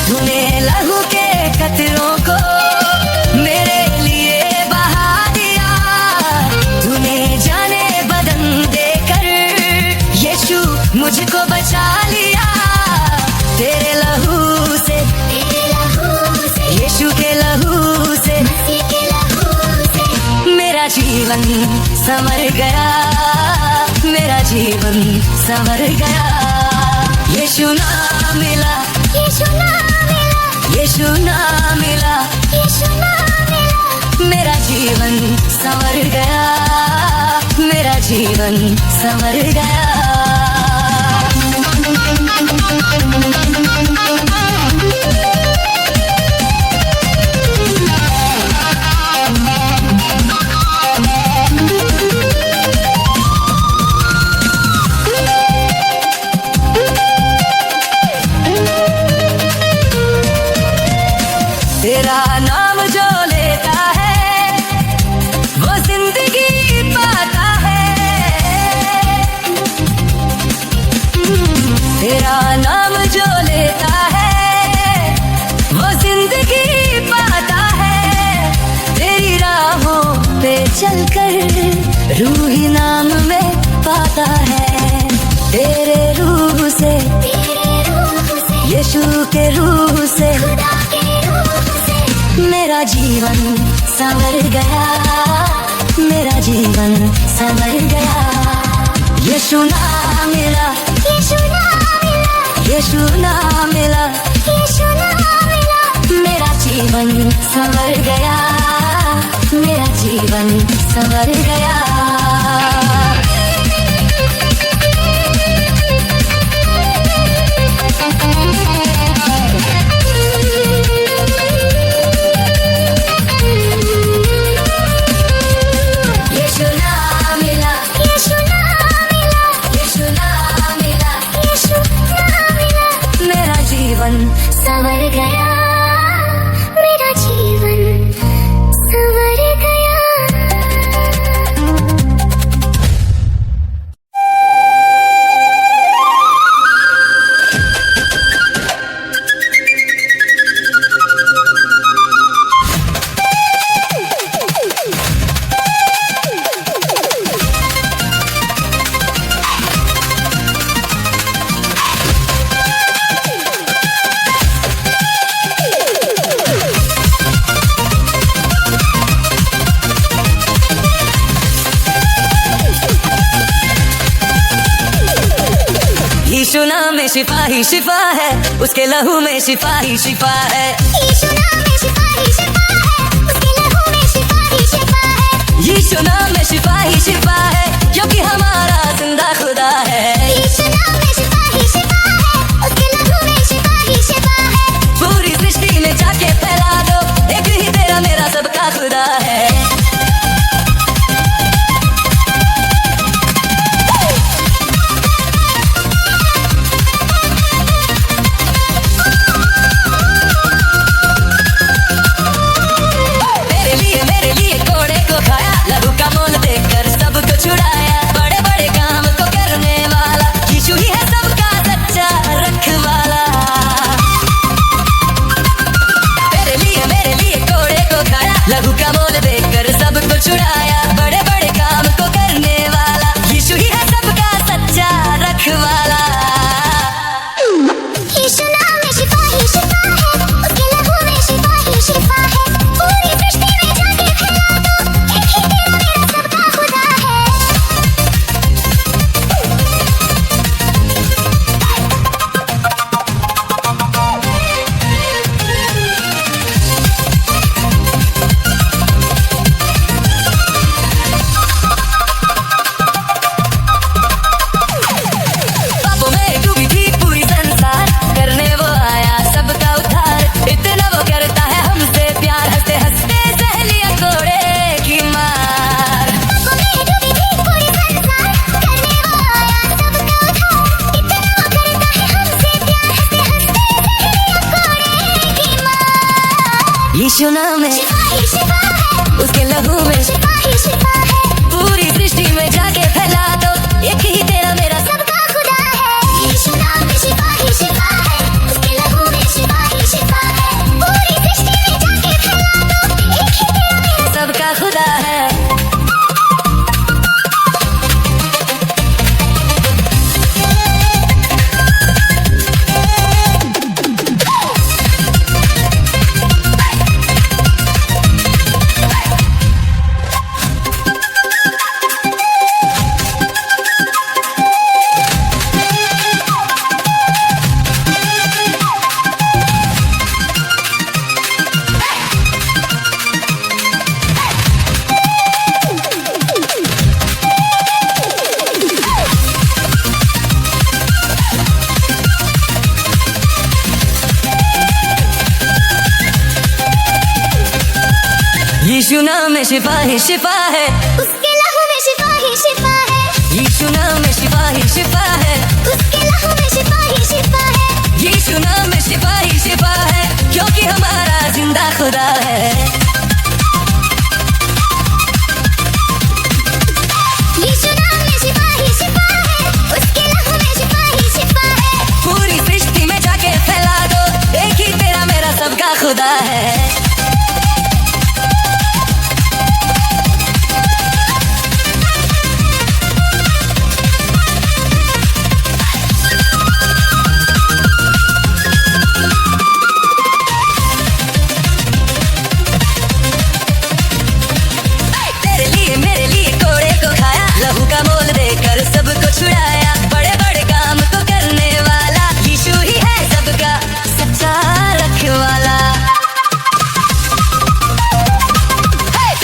तूने लहू के कतरों को मेरे लिए बहा दिया, तूने जाने बदन देकर यीशु मुझको बचा लिया। तेरे लहू से, यीशु के लहू से मेरा जीवन संवर गया, मेरा जीवन संवर गया। यीशु ना मिला, यीशु ना मिला, यीशु ना मिला, यीशु ना मिला, मेरा जीवन संवर गया, मेरा जीवन संवर गया। तेरा नाम जो लेता है वो जिंदगी पाता है, तेरा नाम जो लेता है वो जिंदगी पाता है। तेरी राहों पे चलकर रूह ही नाम में पाता है। तेरे रूह से, यीशु के रूह से मेरा जीवन संवर गया, मेरा जीवन संवर गया। यीशु ना मिला, यीशु ना मिला, यीशु ना मिला, यीशु ना मिला, मेरा जीवन संवर गया, मेरा जीवन संवर गया। संवर गया, मेरा जीवन संवर गया। यीशु नाम में शिफा ही शिफा है, उसके लहू में शिफा ही शिफा है। यीशु नाम में शिफा ही शिफा है, उसके लहू में शिफा ही शिफा है। यीशु नाम में शिफा ही शिफा है, क्योंकि हमारा जिंदा खुदा है। यीशु नाम में शिफा ही शिफा है, उसके लहू में शिफा ही शिफा है। पूरी सृष्टि में जाके फैला दो, एक ही तेरा मेरा सबका खुदा है। लहू का मोल देकर सबको छुड़ाया, बड़े बड़े काम को करने वाला यीशु ही है सबका सच्चा रखवाला। यीशु नाम में शिफा ही शिफा है, उसके लहू में शिफा ही शिफा है। पूरी सृष्टि में जाके फैला दो, एक ही तेरा मेरा सबका खुदा है। यीशु नाम में उसके लहू में पूरी सृष्टि में जाके फैला दो, एक ही तेरा मेरा सबका खुदा है। यीशु नाम में शिफा ही शिफा है, उसके लहू में शिफा ही शिफा है। यीशु नाम में शिफा ही शिफा है, उसके लहू में शिफा ही शिफा है। यीशु नाम में शिफा ही शिफा है, उसके लहू में शिफा ही शिफा है। यीशु नाम में शिफा ही शिफा है, क्योंकि हमारा जिंदा खुदा है। यीशु नाम में शिफा ही शिफा है, उसके लहू में शिफा ही शिफा है। पूरी सृष्टि में जाके फैला दो, एक ही तेरा मेरा सबका खुदा है। लहू का मोल देकर सबको छुड़ाया, बड़े बड़े काम को करने वाला यीशु ही है सबका सच्चा रखवाला।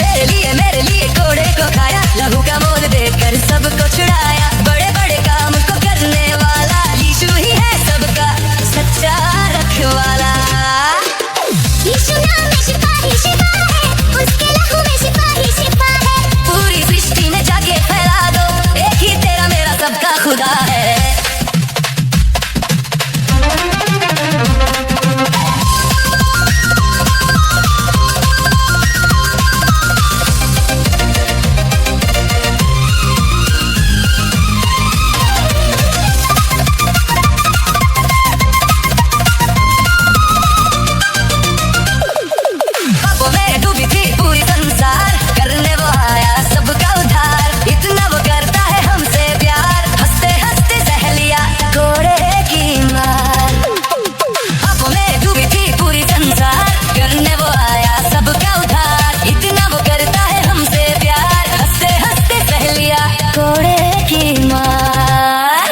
तेरे लिए मेरे लिए कोड़े को खाया, लहू का मोल देकर सबको छुड़ाया, बड़े बड़े काम को करने वाला यीशु ही है सबका सच्चा रखवाला। यीशु नाम में शिफा ही शिफा है, उसके लहू में शिफा ही शिफा है। पूरी सृष्टि में जाके फैला दो, एक ही तेरा मेरा सबका खुदा है। पापों में डूबी थी पूरी संसार, करने वो आया सबका उद्धार। इतना वो करता है हमसे प्यार, हंसते हंसते सह लिया कोड़े की मार। पापों में डूबी थी पूरी संसार, करने वो आया सबका उद्धार। इतना वो करता है हमसे प्यार, हंसते हंसते सह लिया कोड़े की मार।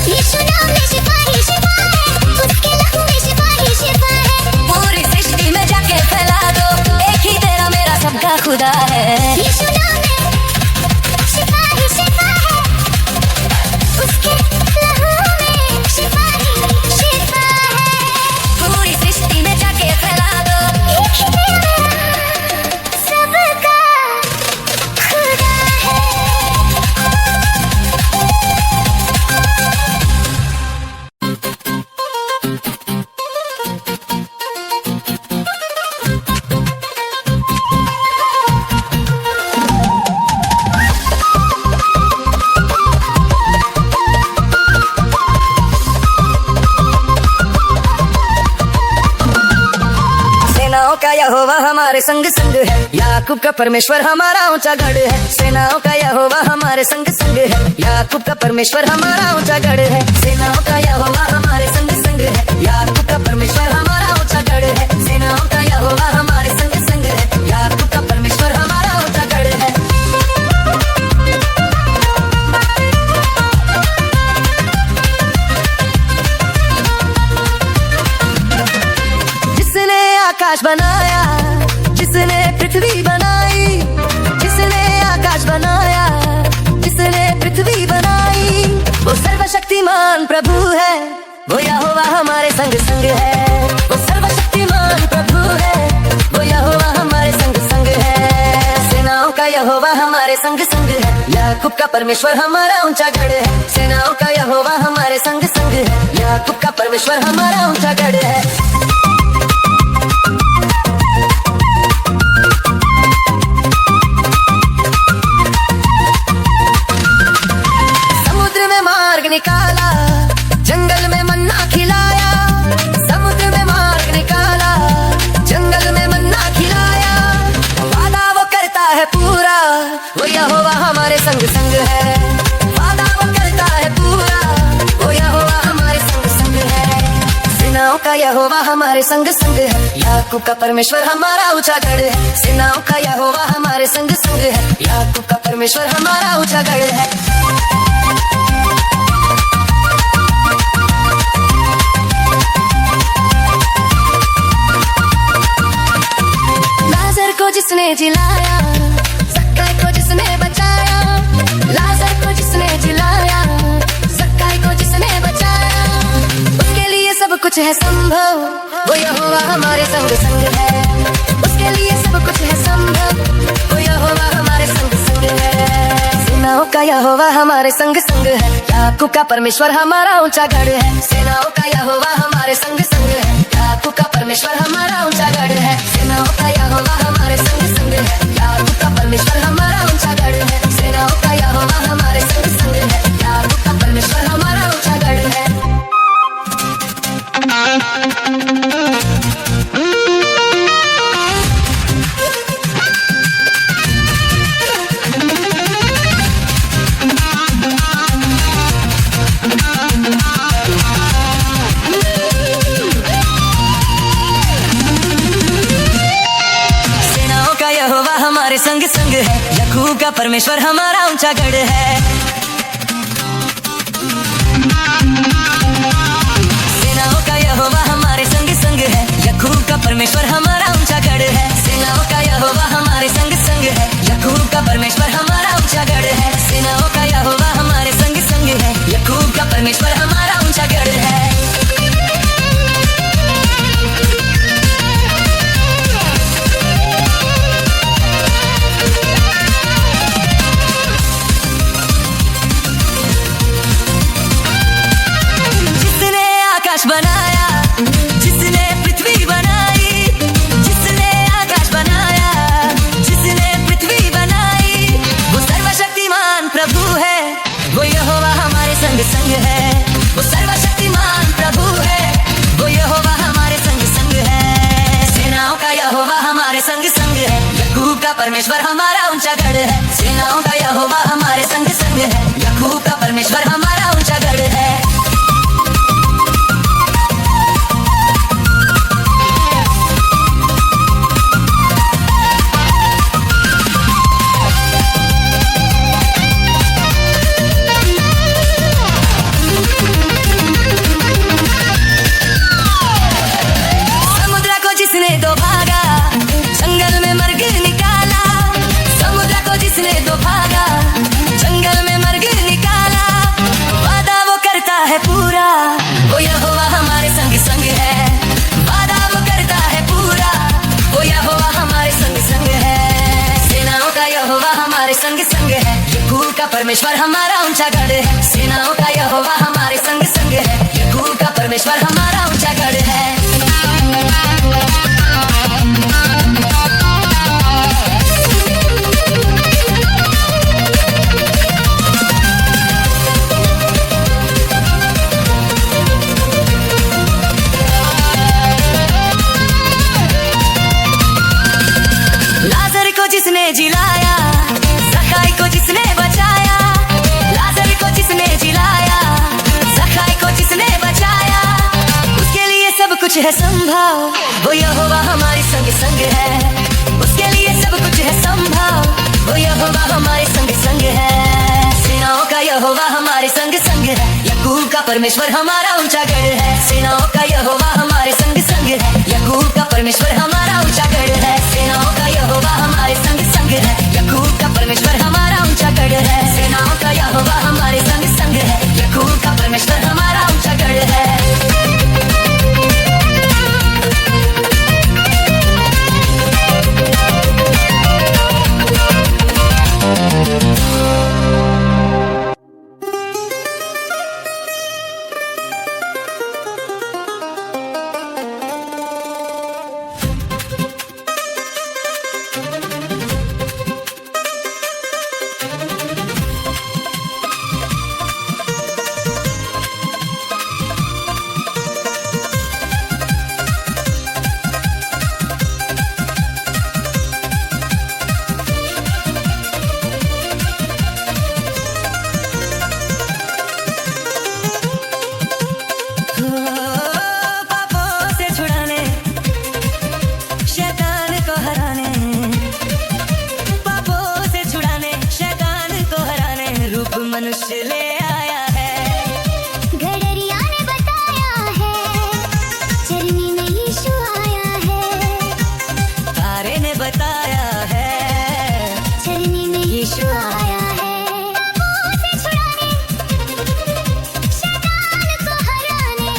यीशु नाम में शिफा ही शिफा है, उसके लहू में शिफा ही शिफा है। पूरी सृष्टि में जाके फैला दो, एक ही तेरा मेरा सबका खुदा है। यीशु नाम में शिफा ही शिफा है, उसके लहू में शिफा ही शिफा है। पूरी सृष्टि में जाके फैला दो, एक ही तेरा सबका खुदा है। सेनाओं का यहोवा हमारे संग संग है, याकूब का परमेश्वर हमारा ऊंचा गढ़ है। सेनाओं का यहोवा हमारे संग संग है, याकूब का परमेश्वर हमारा ऊंचा गढ़ है। सेनाओं का यहोवा हमारे संग संग है, याकूब का परमेश्वर हमारा ऊंचा गढ़ है। सेनाओं का यहोवा हमारे संग संग है, याकूब का परमेश्वर हमारा ऊंचा गढ़ है। जिसने आकाश बनाया, जिसने पृथ्वी बनाई, जिसने आकाश बनाया, जिसने पृथ्वी बनाई, वो सर्वशक्तिमान प्रभु है, वो यहोवा हमारे संग संग है। वो सर्वशक्तिमान प्रभु है, वो यहोवा हमारे संग संग है। सेनाओं का यहोवा हमारे संग संग है, याकूब का परमेश्वर हमारा ऊंचा गढ़ है। सेनाओं का यहोवा हमारे संग संग है, याकूब का परमेश्वर हमारा ऊंचा गढ़ है। समुद्र में मार्ग निकाला, जंगल में मन्ना खिलाया। समुद्र में मार्ग निकाला, जंगल में मन्ना खिलाया। वादा वो करता है पूरा, वो यहोवा हमारे संग संग है। वादा वो करता है पूरा, वो यहोवा हमारे संग संग है। सेनाओं का यहोवा हमारे संग संग है, याकूब का परमेश्वर हमारा ऊंचा गढ़ है। सेनाओं का यहोवा हमारे संग संग है, याकूब का परमेश्वर हमारा ऊंचा गढ़ है। लाजर को जिसने जिलाया, सक्काई को जिसने बचाया। लाजर को जिसने जिलाया, सक्काई को जिसने बचाया। उसके लिए सब कुछ है संभव, वो यहोवा हमारे संग संग है। उसके लिए सब कुछ है संभव, सेनाओं का यहोवा हमारे संग संग है, याकूब का परमेश्वर हमारा ऊंचा गढ़ है। सेनाओं का यहोवा हमारे संग संग है, याकूब का परमेश्वर हमारा ऊंचा गढ़ है। सेनाओं का यहोवा हमारे संग संग है, याकूब का परमेश्वर हमारा ऊंचा गढ़ है। सेनाओं का यहोवा हमारे संग संग है, याकूब का परमेश्वर हमारा ऊंचा गढ़ है। हमारे संग संग है, याकूब का परमेश्वर हमारा ऊंचा गढ़ है। सेनाओं का यहोवा हमारे संग संग है, याकूब का परमेश्वर हमारा ऊंचा गढ़ है। सेनाओं का यहोवा हमारे संग संग है, याकूब का परमेश्वर हमारा ऊंचा गढ़ है। सेनाओं का यहोवा हमारे संग संग है, याकूब का परमेश्वर हमारा ऊंचा गढ़ है। बनाया, जिसने पृथ्वी बनाई, जिसने आकाश बनाया, जिसने पृथ्वी बनाई, वो सर्वशक्तिमान प्रभु है। वो यहोवा हमारे संग संग है, वो सर्वशक्तिमान प्रभु है। वो यहोवा हमारे संग संग है। सेनाओं का यहोवा हमारे संग संग है, याकूब का परमेश्वर हमारा ऊंचा गढ़ है। सेनाओं का यहोवा हमारे संग संग है, याकूब का परमेश्वर हमारा ऊंचा गढ़ है। जिसने दो भागा, जंगल में मर्ग निकाला। समुद्र को जिसने दो भागा, जंगल में मर्ग निकाला। वादा वो करता है पूरा, वो यहोवा हमारे संग संग है। वादा वो करता है पूरा, वो यहोवा हमारे संग संग है। सेनाओं का यहोवा हमारे संग संग है, याकूब का परमेश्वर हमारा ऊंचा गढ़ है। सेनाओं का यहोवा हमारे संग संग है, याकूब का परमेश्वर हमारा ऊंचा गढ़ है। लाजर को जिसने जिलाया, ज़खाई को जिसने बचाया। लाजर को जिसने जिलाया, ज़खाई को जिसने बचाया, उसके लिए सब कुछ है संभव। वो यहोवा हमारे संग संग है, उसके लिए सब कुछ है संभव। वो यहोवा हमारे संग संग है। सेनाओं का यहोवा हमारे संग संग है, याकूब का परमेश्वर हमारा ऊंचा गढ़ है। सेनाओं का यहोवा हमारे संग संग है, याकूब का परमेश्वर हमारा ऊंचा गढ़ है। सेनाओं का यहोवा हमारे संग संग है, याकूब का परमेश्वर हमारा ऊंचा गढ़ है। सेनाओं का यहोवा हमारे संग संग है, याकूब का परमेश्वर हमारा ऊंचा गढ़ है। मनुष्य ले आया है। घड़रिया ने बताया है, चरनी में यीशु आया है। तारे ने बताया है, चरनी में यीशु आया है। पापों से छुड़ाने, शैतान को हराने।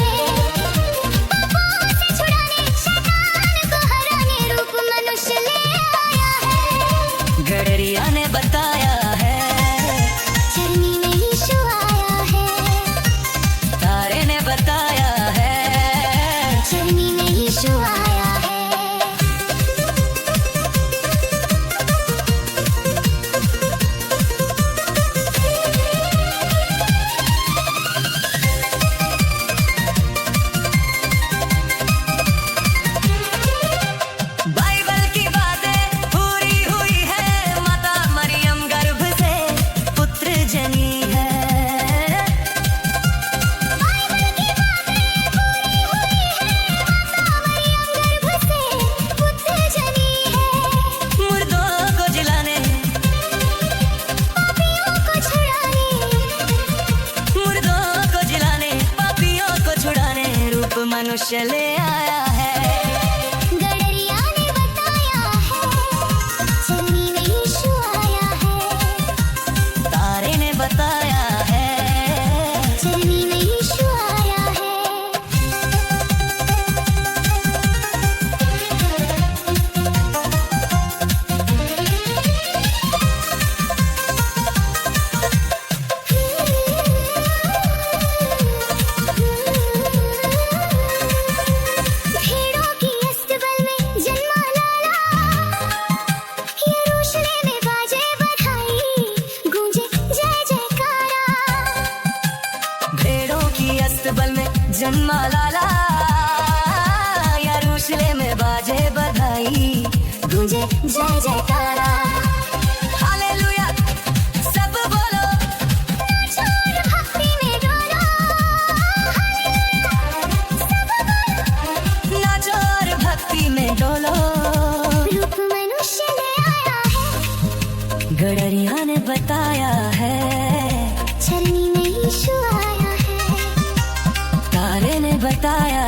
पापों से छुड़ाने, शैतान को हराने, रूप मनुष्य ले आया है। घड़रिया ने बताया है, मनुष्य ले आया है। गडरिया ने बताया है, चरनी में यीशु आया है। तारे ने बताया है, चरनी में यीशु आया है। भेड़ों की अस्तबल में जन्मा लाला, यरूशलेम में बाजे बधाई, गूंजे जय जयकारा। भेड़ों की अस्तबल में जन्मा लाला, यरूशलेम में बाजे बधाई, गूंजे जय जयकारा। हालेलुया सब बोलो, नाचो और भक्ति में डोलो, सब बोलो। नाचो और भक्ति में डोलो। रूप मनुष्य ले आया है, गडरिया ने बताया है, चरनी में यीशु आया है। तारे ने बताया